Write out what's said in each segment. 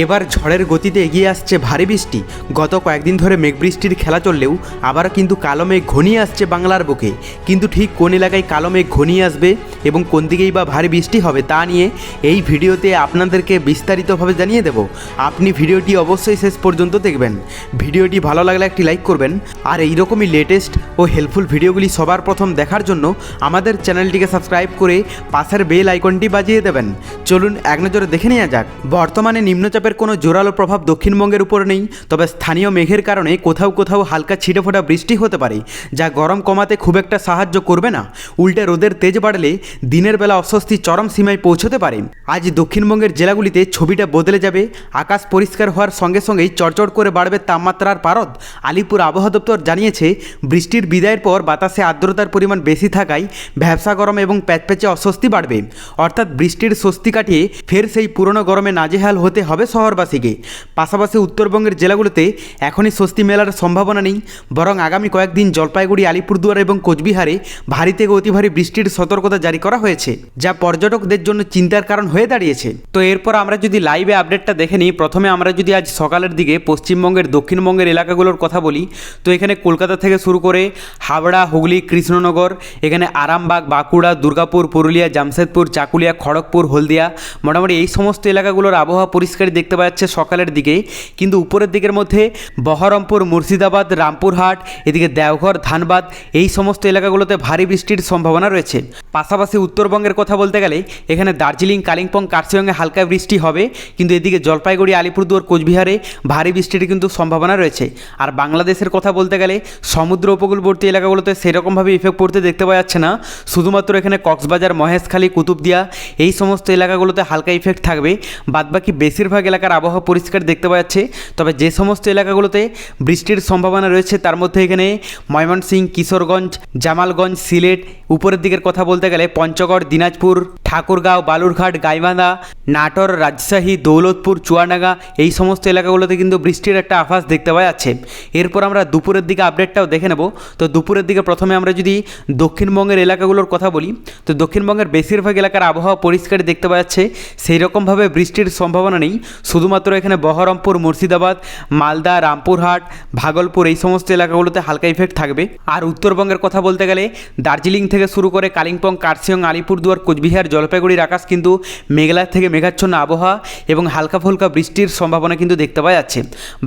এবার ঝড়ের গতিতে এগিয়ে আসছে ভারী বৃষ্টি। গত কয়েকদিন ধরে মেঘ বৃষ্টির খেলা চললেও আবার কিন্তু কালো মেঘ ঘনিয়ে আসছে বাংলার বুকে। কিন্তু ঠিক কোন এলাকায় কালো মেঘ ঘনিয়ে আসবে এবং কোন দিকেই বা ভারী বৃষ্টি হবে তা নিয়ে এই ভিডিওতে আপনাদেরকে বিস্তারিতভাবে জানিয়ে দেব। আপনি ভিডিওটি অবশ্যই শেষ পর্যন্ত দেখবেন। ভিডিওটি ভালো লাগলে একটি লাইক করবেন, আর এইরকমই লেটেস্ট ও হেল্পফুল ভিডিওগুলি সবার প্রথম দেখার জন্য আমাদের চ্যানেলটিকে সাবস্ক্রাইব করে পাশের বেল আইকনটি বাজিয়ে দেবেন। চলুন এক নজরে দেখে নেওয়া যাক। বর্তমানে নিম্নচাপের কোনো জোরালো প্রভাব দক্ষিণবঙ্গের উপর নেই, তবে স্থানীয় মেঘের কারণে কোথাও কোথাও হালকা ছিটেফোঁটা বৃষ্টি হতে পারে, যা গরম কমাতে খুব একটা সাহায্য করবে না। উল্টে রোদের তেজ বাড়লে দিনের বেলা অস্বস্তি চরম সীমায় পৌঁছতে পারে। আজ দক্ষিণবঙ্গের জেলাগুলিতে ছবিটা বদলে যাবে। আকাশ পরিষ্কার হওয়ার সঙ্গে সঙ্গেই চড়চড় করে বাড়বে তাপমাত্রার পারদ। আলিপুর আবহাওয়া দপ্তর জানিয়েছে, বৃষ্টির বিদায়ের পর বাতাসে আর্দ্রতার পরিমাণ বেশি থাকায় ভ্যাবসা গরম এবং প্যাচপ্যাচে অস্বস্তি বাড়বে। অর্থাৎ বৃষ্টির স্বস্তি কাটিয়ে ফের সেই পুরনো গরমে নাজেহাল হতে হবে শহরবাসীকে। পাশাপাশি উত্তরবঙ্গের জেলাগুলোতে এখনই স্বস্তি মেলার সম্ভাবনা নেই, বরং আগামী কয়েকদিন জলপাইগুড়ি, আলিপুরদুয়ার এবং কোচবিহারে ভারী থেকে অতি ভারী বৃষ্টির সতর্কতা জারি করা হয়েছে, যা পর্যটকদের জন্য চিন্তার কারণ হয়ে দাঁড়িয়েছে। তো এরপর আমরা যদি লাইভে আপডেটটা দেখে নিই, প্রথমে আমরা যদি আজ সকালের দিকে পশ্চিমবঙ্গের দক্ষিণবঙ্গের এলাকাগুলোর কথা বলি, তো এখানে কলকাতা থেকে শুরু করে হাওড়া, হুগলি, কৃষ্ণনগর, এখানে আরামবাগ, বাঁকুড়া, দুর্গাপুর, পুরুলিয়া, জামশেদপুর, চাকুলিয়া, খড়গপুর, হলদিয়া, মোটামুটি এই সমস্ত এলাকাগুলোর আবহাওয়া পরিষ্কারই দেখতে পাওয়া যাচ্ছে সকালের দিকে। কিন্তু উপরের দিকের মধ্যে বহরমপুর, মুর্শিদাবাদ, রামপুরহাট, এদিকে দেওঘর, ধানবাদ, এই সমস্ত এলাকাগুলোতে ভারী বৃষ্টির সম্ভাবনা রয়েছে। পাশাপাশি উত্তরবঙ্গের কথা বলতে গেলে এখানে দার্জিলিং, কালিম্পং, কার্শিয়ংয়ে হালকা বৃষ্টি হবে, কিন্তু এদিকে জলপাইগুড়ি, আলিপুরদুয়ার, কোচবিহারে ভারী বৃষ্টির কিন্তু সম্ভাবনা রয়েছে। আর বাংলাদেশের কথা বলতে গেলে সমুদ্র উপকূলবর্তী এলাকাগুলোতে সেরকমভাবে ইফেক্ট পড়তে দেখতে পাওয়া যাচ্ছে না। শুধুমাত্র এখানে কক্সবাজার, মহেশখালী, কুতুবদিয়া, এই সমস্ত এলাকাগুলোতে হালকা ইফেক্ট থাকবে। বাদবাকি বেশিরভাগ এলাকার আবহাওয়া পরিষ্কার দেখতে পাওয়া যাচ্ছে। তবে যে সমস্ত এলাকাগুলোতে বৃষ্টির সম্ভাবনা রয়েছে তার মধ্যে এখানে ময়মনসিংহ, কিশোরগঞ্জ, জামালগঞ্জ, সিলেট, উপরের দিকের কথা বলতে গেলে পঞ্চগড়, দিনাজপুর, ঠাকুরগাঁও, বালুরঘাট, গাইবান্ধা, নাটোর, রাজশাহী, দৌলতপুর, চুয়াডাঙ্গা, এই সমস্ত এলাকাগুলোতে কিন্তু বৃষ্টির একটা আভাস দেখতে পাওয়া যাচ্ছে। এরপর আমরা দুপুরের দিকে আপডেটটাও দেখে নেব। তো দুপুরের দিকে প্রথমে আমরা যদি দক্ষিণবঙ্গের এলাকাগুলোর কথা বলি, তো দক্ষিণবঙ্গের বেশিরভাগ এলাকার আবহাওয়া পরিষ্কার দেখতে পাওয়া যাচ্ছে। সেই রকমভাবে বৃষ্টির সম্ভাবনা নেই। শুধুমাত্র এখানে বহরমপুর, মুর্শিদাবাদ, মালদা, রামপুরহাট, ভাগলপুর, এই সমস্ত এলাকাগুলোতে হালকা ইফেক্ট থাকবে। আর উত্তরবঙ্গের কথা বলতে গেলে দার্জিলিং থেকে শুরু করে কালিম্পং, কার্শিয়ং, আলিপুরদুয়ার, কোচবিহার, জলপাইগুড়ির আকাশ কিন্তু মেঘলা থেকে মেঘাচ্ছন্ন আবহাওয়া এবং হালকা ফুলকা বৃষ্টির সম্ভাবনা কিন্তু দেখতে পাওয়া যাচ্ছে।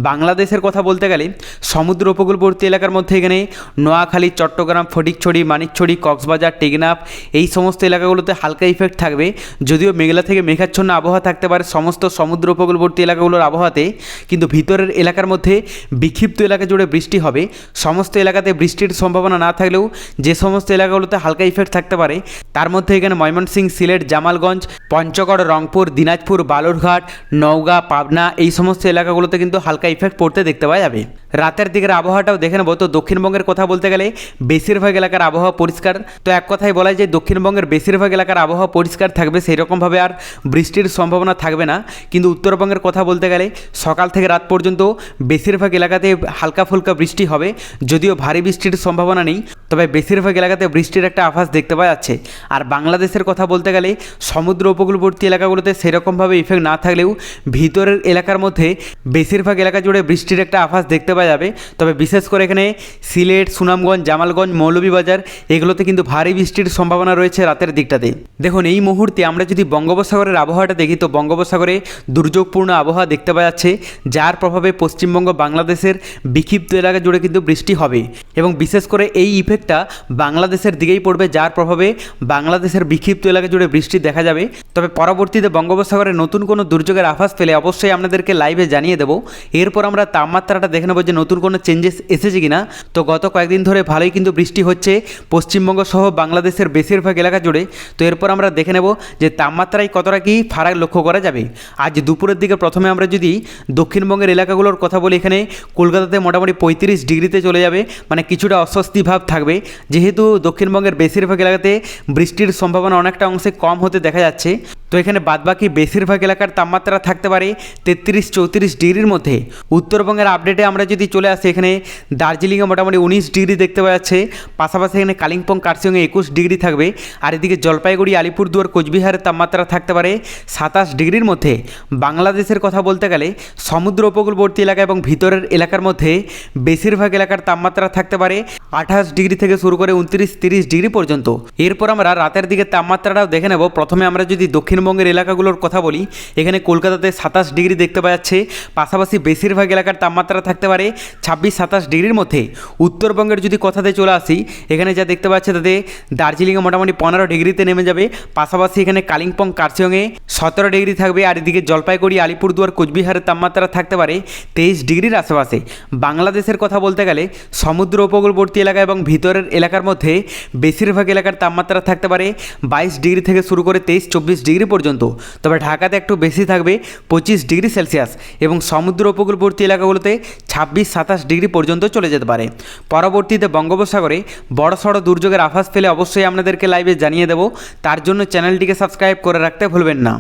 বাংলাদেশের কথা বলতে গেলে সমুদ্র উপকূলবর্তী এলাকার মধ্যে এখানে নোয়াখালী, চট্টগ্রাম, ফটিকছড়ি, মানিকছড়ি, কক্সবাজার, টেকনাফ, এই সমস্ত এলাকাগুলোতে হালকা ইফেক্ট থাকবে। যদিও মেঘলা থেকে মেঘাচ্ছন্ন আবহাওয়া থাকতে পারে সমস্ত সমুদ্র উপকূলবর্তী এলাকাগুলোর আবহাওয়াতে, কিন্তু ভিতরের এলাকার মধ্যে বিক্ষিপ্ত এলাকা জুড়ে বৃষ্টি হবে। সমস্ত এলাকাতে বৃষ্টির সম্ভাবনা না থাকলেও যে সমস্ত এলাকাগুলোতে হালকা ইফেক্ট থাকতে পারে তার মধ্যে এখানে ময়মনসিংহ, সিলেট, জামালগঞ্জ, পঞ্চগড়, রংপুর, দিনাজপুর, বালুরঘাট, নওগাঁ, পাবনা, এই সমস্ত এলাকাগুলোতে কিন্তু হালকা ইফেক্ট পড়তে দেখতে পাওয়া যাবে। রাতের দিকের আবহাওয়াটাও দেখে নেব। তো দক্ষিণবঙ্গের কথা বলতে গেলে বেশিরভাগ এলাকার আবহাওয়া পরিষ্কার। তো এক কথায় বলা যায় দক্ষিণবঙ্গের বেশিরভাগ এলাকার আবহাওয়া পরিষ্কার থাকবে, সেই রকমভাবে আর বৃষ্টির সম্ভাবনা থাকবে না। কিন্তু উত্তরবঙ্গের কথা বলতে গেলে সকাল থেকে রাত পর্যন্ত বেশিরভাগ এলাকাতে হালকা ফুলকা বৃষ্টি হবে, যদিও ভারী বৃষ্টির সম্ভাবনা নেই, তবে বেশিরভাগ এলাকাতে বৃষ্টির একটা আভাস দেখতে পাওয়া যাচ্ছে। আর বাংলাদেশের কথা বলতে গেলে সমুদ্র উপকূলবর্তী এলাকাগুলোতে সেরকমভাবে ইফেক্ট না থাকলেও ভিতরের এলাকার মধ্যে বেশিরভাগ এলাকা জুড়ে বৃষ্টির একটা আভাস দেখতে পাওয়া যাবে। তবে বিশেষ করে এখানে সিলেট, সুনামগঞ্জ, জামালগঞ্জ, মৌলভীবাজার, এগুলোতে কিন্তু ভারী বৃষ্টির সম্ভাবনা রয়েছে রাতের দিকটাতে। দেখুন, এই মুহূর্তে আমরা যদি বঙ্গোপসাগরের আবহাওয়াটা দেখি, তো বঙ্গোপসাগরে দুর্যোগপূর্ণ আবহাওয়া দেখতে পাওয়া যাচ্ছে, যার প্রভাবে পশ্চিমবঙ্গ, বাংলাদেশের বিক্ষিপ্ত এলাকা জুড়ে কিন্তু বৃষ্টি হবে। এবং বিশেষ করে এই ইফেক্টটা বাংলাদেশের দিকেই পড়বে, যার প্রভাবে বাংলাদেশের বিক্ষিপ্ত এলাকা জুড়ে বৃষ্টি দেখা যাবে। তবে পরবর্তীতে বঙ্গোপসাগরে নতুন কোনো দুর্যোগের আভাস পেলে অবশ্যই আপনাদেরকে লাইভে জানিয়ে দেবো। এরপর আমরা তাপমাত্রাটা দেখে নেবো যে নতুন কোনো চেঞ্জেস এসেছে কিনা। তো গত কয়েকদিন ধরে ভালোই কিন্তু বৃষ্টি হচ্ছে পশ্চিমবঙ্গ সহ বাংলাদেশের বেশিরভাগ এলাকা জুড়ে। তো এরপর আমরা দেখে নেব যে তাপমাত্রায় কতটা কি ফারাক লক্ষ্য করা যাবে। আজ দুপুরের দিকে প্রথমে আমরা যদি দক্ষিণবঙ্গের এলাকাগুলোর কথা বলি, এখানে কলকাতাতে মোটামুটি 35 ডিগ্রিতে চলে যাবে, মানে কিছুটা অস্বস্তি ভাব থাকবে, যেহেতু দক্ষিণবঙ্গের বেশিরভাগ এলাকাতে বৃষ্টির সম্ভাবনা অনেকটা অংশে কম হতে দেখা যাচ্ছে। তো এখানে বাদবাকি বেশিরভাগ এলাকার তাপমাত্রা থাকতে পারে 33-34 ডিগ্রির মধ্যে। উত্তরবঙ্গের আপডেটে আমরা যদি চলে আসি, এখানে দার্জিলিংয়ে মোটামুটি 19 ডিগ্রি দেখতে পাওয়া যাচ্ছে। পাশাপাশি এখানে কালিম্পং কার্শিয়ংয়ে 21 ডিগ্রি থাকবে। আর এদিকে জলপাইগুড়ি, আলিপুরদুয়ার, কোচবিহারের তাপমাত্রা থাকতে পারে 27 ডিগ্রির মধ্যে। বাংলাদেশের কথা বলতে গেলে সমুদ্র উপকূলবর্তী এলাকা এবং ভিতরের এলাকার মধ্যে বেশিরভাগ এলাকার তাপমাত্রা থাকতে পারে 28 ডিগ্রি থেকে শুরু করে 29-30 ডিগ্রি পর্যন্ত। এরপর আমরা রাতের দিকে তাপমাত্রাটাও দেখে নেব। প্রথমে আমরা যদি দক্ষিণবঙ্গের এলাকাগুলোর কথা বলি, এখানে কলকাতাতে 27 ডিগ্রি দেখতে পাওয়া যাচ্ছে। পাশাপাশি বেশিরভাগ এলাকার তাপমাত্রা থাকতে পারে 26-27 ডিগ্রির মধ্যে। উত্তরবঙ্গের যদি কথাতে চলে আসি, এখানে যা দেখতে পাচ্ছে তাতে দার্জিলিংয়ে মোটামুটি 15 ডিগ্রিতে নেমে যাবে। পাশাপাশি এখানে কালিম্পং কার্শিয়ংয়ে 17 ডিগ্রি থাকবে। আর এদিকে জলপাইগুড়ি, আলিপুরদুয়ার, কোচবিহারের তাপমাত্রা থাকতে পারে 23 ডিগ্রির আশেপাশে। বাংলাদেশের কথা বলতে গেলে সমুদ্র উপকূলবর্তী এলাকা এবং ভিতরের এলাকার মধ্যে বেশিরভাগ এলাকার তাপমাত্রা থাকতে পারে 22 ডিগ্রি থেকে শুরু করে 23-24 ডিগ্রি পর্যন্ত। তবে ঢাকাতে একটু বেশি থাকবে 25 ডিগ্রি সেলসিয়াস এবং সমুদ্র উপকূলবর্তী এলাকাগুলোতে 26-27 ডিগ্রি পর্যন্ত চলে যেতে পারে। পরবর্তীতে বঙ্গোপসাগরে বড়সড় দুর্যোগের আভাস পেলে অবশ্যই আপনাদেরকে লাইভে জানিয়ে দেব। তার জন্য চ্যানেলটিকে সাবস্ক্রাইব করে রাখতে ভুলবেন না।